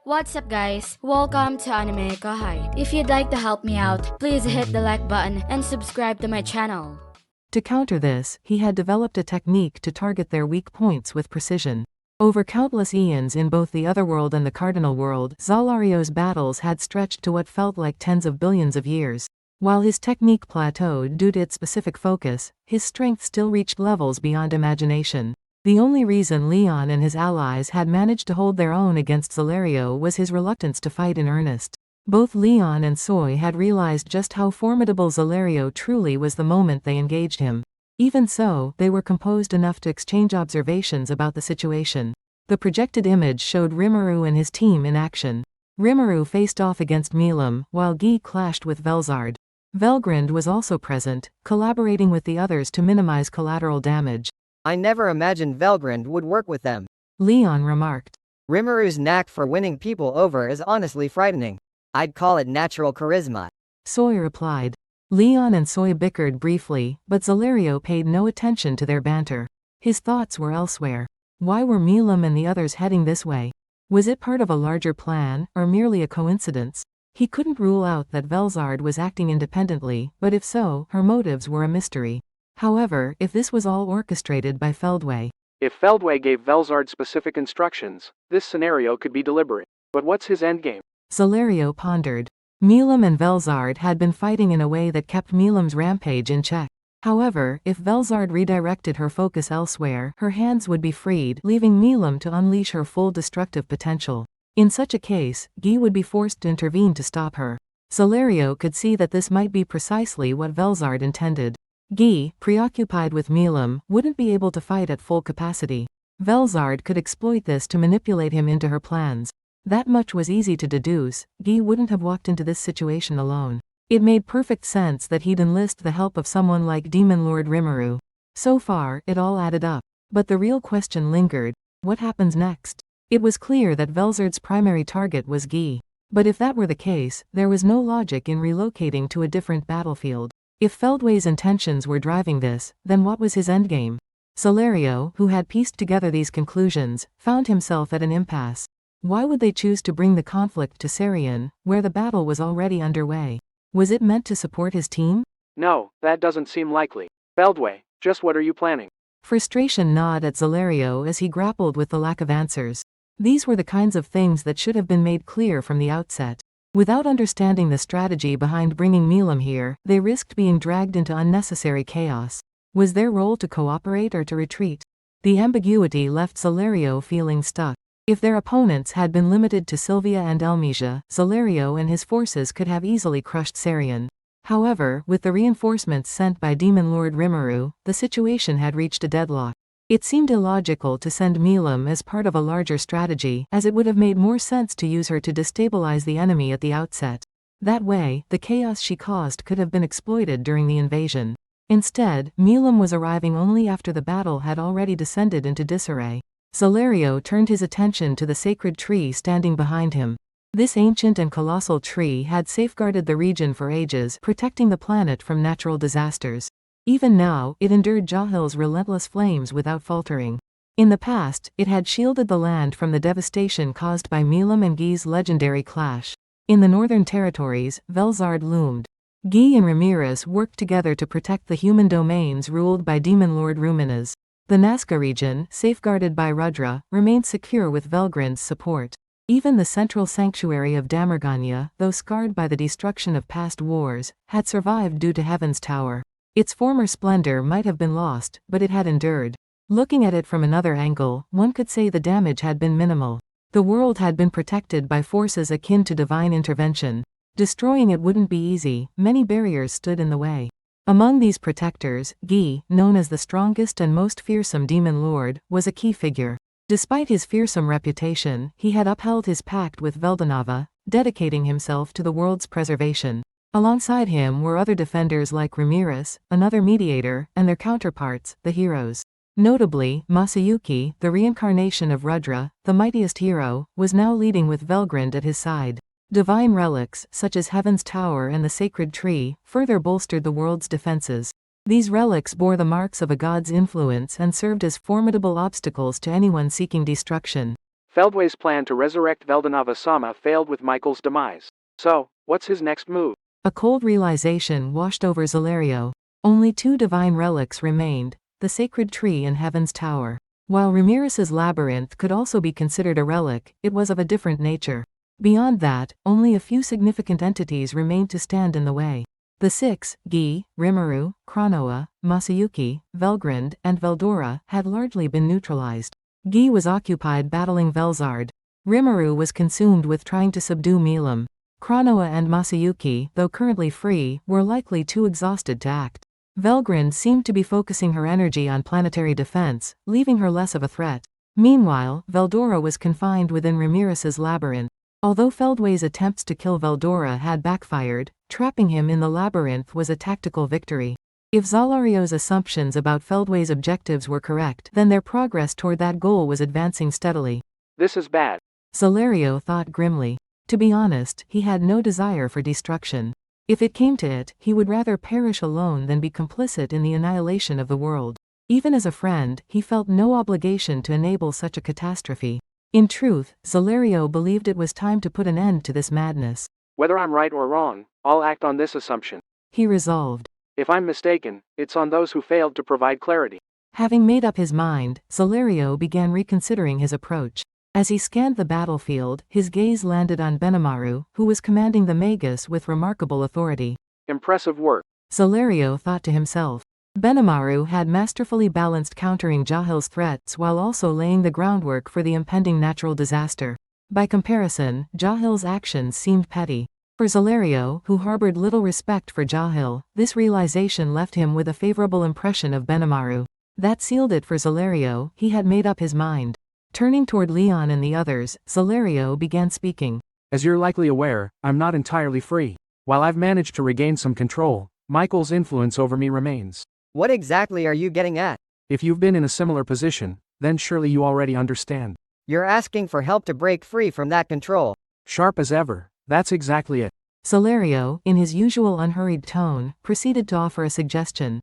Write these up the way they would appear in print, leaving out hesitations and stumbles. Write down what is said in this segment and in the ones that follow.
What's up guys? Welcome to AnimeKouhai. If you'd like to help me out, please hit the like button and subscribe to my channel. To counter this, he had developed a technique to target their weak points with precision. Over countless eons in both the Otherworld and the Cardinal World, Zalario's battles had stretched to what felt like tens of billions of years. While his technique plateaued due to its specific focus, his strength still reached levels beyond imagination. The only reason Leon and his allies had managed to hold their own against Zalario was his reluctance to fight in earnest. Both Leon and Soy had realized just how formidable Zalario truly was the moment they engaged him. Even so, they were composed enough to exchange observations about the situation. The projected image showed Rimuru and his team in action. Rimuru faced off against Milam, while Guy clashed with Velzard. Velgrand was also present, collaborating with the others to minimize collateral damage. I never imagined Velgrand would work with them, Leon remarked. Rimuru's knack for winning people over is honestly frightening. I'd call it natural charisma, Soy replied. Leon and Soy bickered briefly, but Zalario paid no attention to their banter. His thoughts were elsewhere. Why were Milam and the others heading this way? Was it part of a larger plan, or merely a coincidence? He couldn't rule out that Velzard was acting independently, but if so, her motives were a mystery. However, if this was all orchestrated by Feldway. If Feldway gave Velzard specific instructions, this scenario could be deliberate. But what's his endgame? Zalario pondered. Milam and Velzard had been fighting in a way that kept Milam's rampage in check. However, if Velzard redirected her focus elsewhere, her hands would be freed, leaving Milam to unleash her full destructive potential. In such a case, Guy would be forced to intervene to stop her. Zalario could see that this might be precisely what Velzard intended. Guy, preoccupied with Milam, wouldn't be able to fight at full capacity. Velzard could exploit this to manipulate him into her plans. That much was easy to deduce. Guy wouldn't have walked into this situation alone. It made perfect sense that he'd enlist the help of someone like Demon Lord Rimuru. So far, it all added up. But the real question lingered. What happens next? It was clear that Velzard's primary target was Guy. But if that were the case, there was no logic in relocating to a different battlefield. If Feldway's intentions were driving this, then what was his endgame? Zalario, who had pieced together these conclusions, found himself at an impasse. Why would they choose to bring the conflict to Sarian, where the battle was already underway? Was it meant to support his team? No, that doesn't seem likely. Feldway, just what are you planning? Frustration gnawed at Zalario as he grappled with the lack of answers. These were the kinds of things that should have been made clear from the outset. Without understanding the strategy behind bringing Milam here, they risked being dragged into unnecessary chaos. Was their role to cooperate or to retreat? The ambiguity left Zalario feeling stuck. If their opponents had been limited to Sylvia and Elmesia, Zalario and his forces could have easily crushed Sarian. However, with the reinforcements sent by Demon Lord Rimuru, the situation had reached a deadlock. It seemed illogical to send Milam as part of a larger strategy, as it would have made more sense to use her to destabilize the enemy at the outset. That way, the chaos she caused could have been exploited during the invasion. Instead, Milam was arriving only after the battle had already descended into disarray. Zalario turned his attention to the sacred tree standing behind him. This ancient and colossal tree had safeguarded the region for ages, protecting the planet from natural disasters. Even now, it endured Jahil's relentless flames without faltering. In the past, it had shielded the land from the devastation caused by Milam and Guy's legendary clash. In the northern territories, Velzard loomed. Guy and Ramirez worked together to protect the human domains ruled by Demon Lord Ruminas. The Nazca region, safeguarded by Rudra, remained secure with Velgrand's support. Even the central sanctuary of Damerganya, though scarred by the destruction of past wars, had survived due to Heaven's Tower. Its former splendor might have been lost, but it had endured. Looking at it from another angle, one could say the damage had been minimal. The world had been protected by forces akin to divine intervention. Destroying it wouldn't be easy, many barriers stood in the way. Among these protectors, Guy, known as the strongest and most fearsome demon lord, was a key figure. Despite his fearsome reputation, he had upheld his pact with Veldanava, dedicating himself to the world's preservation. Alongside him were other defenders like Ramirez, another mediator, and their counterparts, the heroes. Notably, Masayuki, the reincarnation of Rudra, the mightiest hero, was now leading with Velgrand at his side. Divine relics, such as Heaven's Tower and the Sacred Tree, further bolstered the world's defenses. These relics bore the marks of a god's influence and served as formidable obstacles to anyone seeking destruction. Feldway's plan to resurrect Veldanava-sama failed with Michael's demise. So, what's his next move? A cold realization washed over Zalario. Only 2 divine relics remained, the sacred tree and Heaven's Tower. While Ramirez's labyrinth could also be considered a relic, it was of a different nature. Beyond that, only a few significant entities remained to stand in the way. The 6, Gi, Rimuru, Chronoa, Masayuki, Velgrund, and Veldora, had largely been neutralized. Gi was occupied battling Velzard. Rimuru was consumed with trying to subdue Milam. Chronoa and Masayuki, though currently free, were likely too exhausted to act. Velgrund seemed to be focusing her energy on planetary defense, leaving her less of a threat. Meanwhile, Veldora was confined within Ramirez's labyrinth. Although Feldway's attempts to kill Veldora had backfired, trapping him in the labyrinth was a tactical victory. If Zalario's assumptions about Feldway's objectives were correct, then their progress toward that goal was advancing steadily. This is bad. Zalario thought grimly. To be honest, he had no desire for destruction. If it came to it, he would rather perish alone than be complicit in the annihilation of the world. Even as a friend, he felt no obligation to enable such a catastrophe. In truth, Zalario believed it was time to put an end to this madness. Whether I'm right or wrong, I'll act on this assumption. He resolved. If I'm mistaken, it's on those who failed to provide clarity. Having made up his mind, Zalario began reconsidering his approach. As he scanned the battlefield, his gaze landed on Benimaru, who was commanding the Magus with remarkable authority. Impressive work. Zalario thought to himself. Benimaru had masterfully balanced countering Jahil's threats while also laying the groundwork for the impending natural disaster. By comparison, Jahil's actions seemed petty. For Zalario, who harbored little respect for Jahil, this realization left him with a favorable impression of Benimaru. That sealed it for Zalario. He had made up his mind. Turning toward Leon and the others, Zalario began speaking. As you're likely aware, I'm not entirely free. While I've managed to regain some control, Michael's influence over me remains. What exactly are you getting at? If you've been in a similar position, then surely you already understand. You're asking for help to break free from that control. Sharp as ever, that's exactly it. Zalario, in his usual unhurried tone, proceeded to offer a suggestion.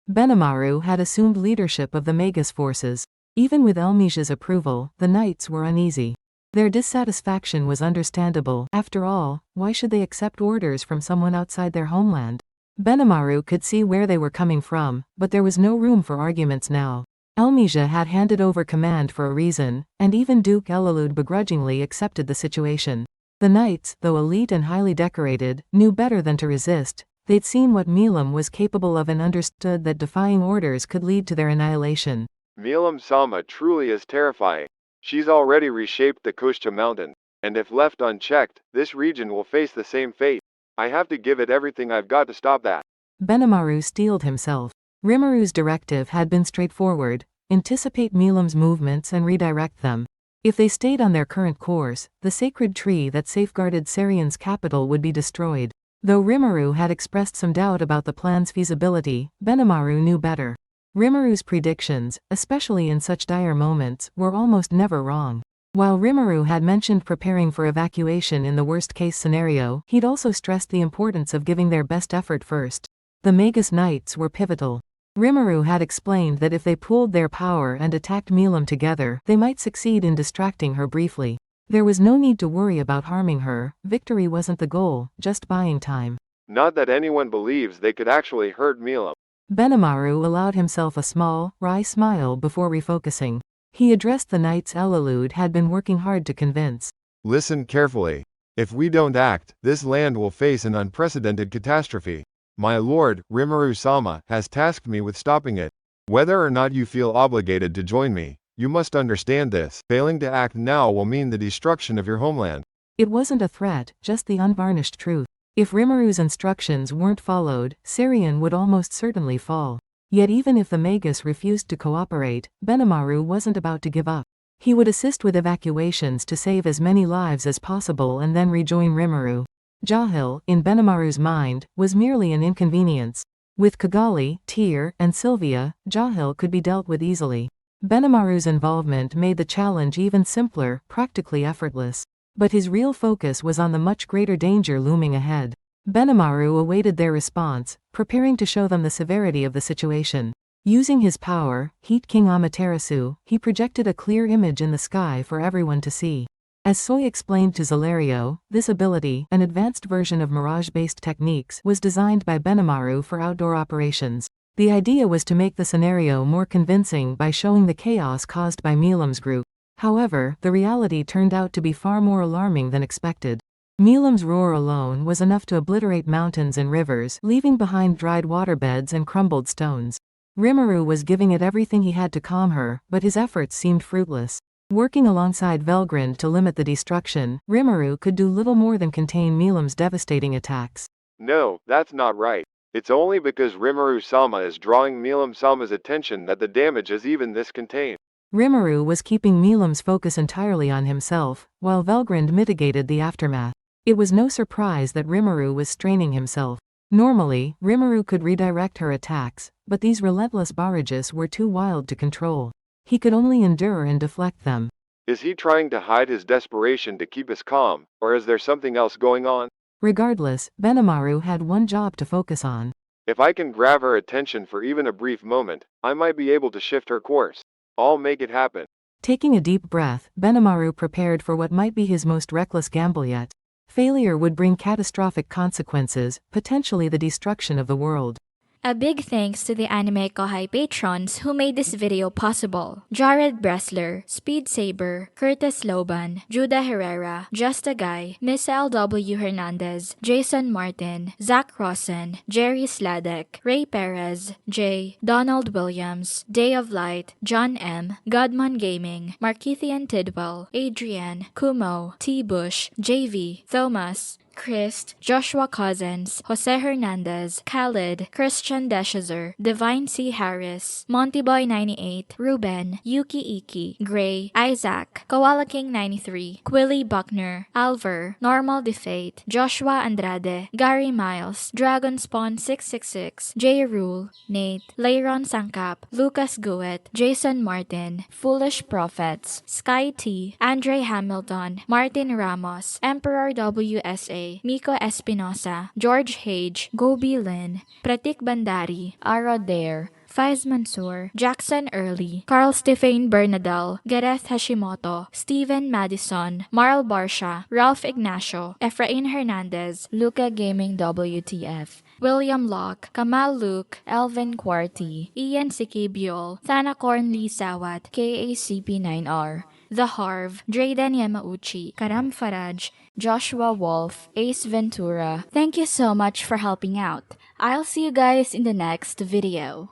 Benimaru had assumed leadership of the Magus forces. Even with Elmisia's approval, the knights were uneasy. Their dissatisfaction was understandable. After all, why should they accept orders from someone outside their homeland? Benimaru could see where they were coming from, but there was no room for arguments now. Elmisia had handed over command for a reason, and even Duke Elalud begrudgingly accepted the situation. The knights, though elite and highly decorated, knew better than to resist. They'd seen what Milam was capable of and understood that defying orders could lead to their annihilation. Milam-sama truly is terrifying. She's already reshaped the Kushta mountain, and if left unchecked, this region will face the same fate. I have to give it everything I've got to stop that. Benimaru steeled himself. Rimuru's directive had been straightforward: anticipate Milam's movements and redirect them. If they stayed on their current course, the sacred tree that safeguarded Sarian's capital would be destroyed. Though Rimuru had expressed some doubt about the plan's feasibility, Benimaru knew better. Rimuru's predictions, especially in such dire moments, were almost never wrong. While Rimuru had mentioned preparing for evacuation in the worst-case scenario, he'd also stressed the importance of giving their best effort first. The Magus Knights were pivotal. Rimuru had explained that if they pooled their power and attacked Milam together, they might succeed in distracting her briefly. There was no need to worry about harming her. Victory wasn't the goal, just buying time. Not that anyone believes they could actually hurt Milam. Benimaru allowed himself a small, wry smile before refocusing. He addressed the knights Elalud had been working hard to convince. Listen carefully. If we don't act, this land will face an unprecedented catastrophe. My lord, Rimuru-sama, has tasked me with stopping it. Whether or not you feel obligated to join me, you must understand this. Failing to act now will mean the destruction of your homeland. It wasn't a threat, just the unvarnished truth. If Rimuru's instructions weren't followed, Sarian would almost certainly fall. Yet even if the Magus refused to cooperate, Benimaru wasn't about to give up. He would assist with evacuations to save as many lives as possible and then rejoin Rimuru. Jahil, in Benimaru's mind, was merely an inconvenience. With Kigali, Tyr, and Sylvia, Jahil could be dealt with easily. Benimaru's involvement made the challenge even simpler, practically effortless. But his real focus was on the much greater danger looming ahead. Benimaru awaited their response, preparing to show them the severity of the situation. Using his power, Heat King Amaterasu, he projected a clear image in the sky for everyone to see. As Soy explained to Zalario, this ability, an advanced version of mirage-based techniques, was designed by Benimaru for outdoor operations. The idea was to make the scenario more convincing by showing the chaos caused by Milam's group. However, the reality turned out to be far more alarming than expected. Milam's roar alone was enough to obliterate mountains and rivers, leaving behind dried waterbeds and crumbled stones. Rimuru was giving it everything he had to calm her, but his efforts seemed fruitless. Working alongside Velgrind to limit the destruction, Rimuru could do little more than contain Milam's devastating attacks. No, that's not right. It's only because Rimuru-sama is drawing Milam-sama's attention that the damage is even this contained. Rimuru was keeping Milam's focus entirely on himself, while Velgrind mitigated the aftermath. It was no surprise that Rimuru was straining himself. Normally, Rimuru could redirect her attacks, but these relentless barrages were too wild to control. He could only endure and deflect them. Is he trying to hide his desperation to keep us calm, or is there something else going on? Regardless, Benimaru had one job to focus on. If I can grab her attention for even a brief moment, I might be able to shift her course. I'll make it happen. Taking a deep breath, Benimaru prepared for what might be his most reckless gamble yet. Failure would bring catastrophic consequences, potentially the destruction of the world. A big thanks to the AnimeKouhai patrons who made this video possible. Jared Bressler, Speed Saber, Curtis Loban, Judah Herrera, Just a Guy, Miss L.W. Hernandez, Jason Martin, Zach Rosen, Jerry Sladek, Ray Perez, Jay, Donald Williams, Day of Light, John M, Godman Gaming, Markithian Tidwell, Adrian, Kumo, T. Bush, JV, Thomas, Christ, Joshua Cousins, Jose Hernandez, Khalid, Christian Deshazer, Divine C. Harris, Montyboy 98, Ruben, Yuki Iki, Gray, Isaac, Koala King 93, Quilly Buckner, Alver, Normal Defate, Joshua Andrade, Gary Miles, Dragon Spawn 666, J. Rule, Nate, Leiron Sangkap, Lucas Guet, Jason Martin, Foolish Prophets, Sky T, Andre Hamilton, Martin Ramos, Emperor WSA, Miko Espinosa, George Hage, Gobi Lin, Pratik Bandari, Ara Dare, Faiz Mansour, Jackson Early, Carl Stephen Bernadal, Gareth Hashimoto, Steven Madison, Marl Barsha, Ralph Ignacio, Efrain Hernandez, Luca Gaming WTF, William Locke, Kamal Luke, Elvin Quarty, Ian Sikibiol, Thanacorn Lee Sawat, KACP9R, The Harv, Drayden Yamauchi, Karam Faraj, Joshua Wolf, Ace Ventura. Thank you so much for helping out. I'll see you guys in the next video.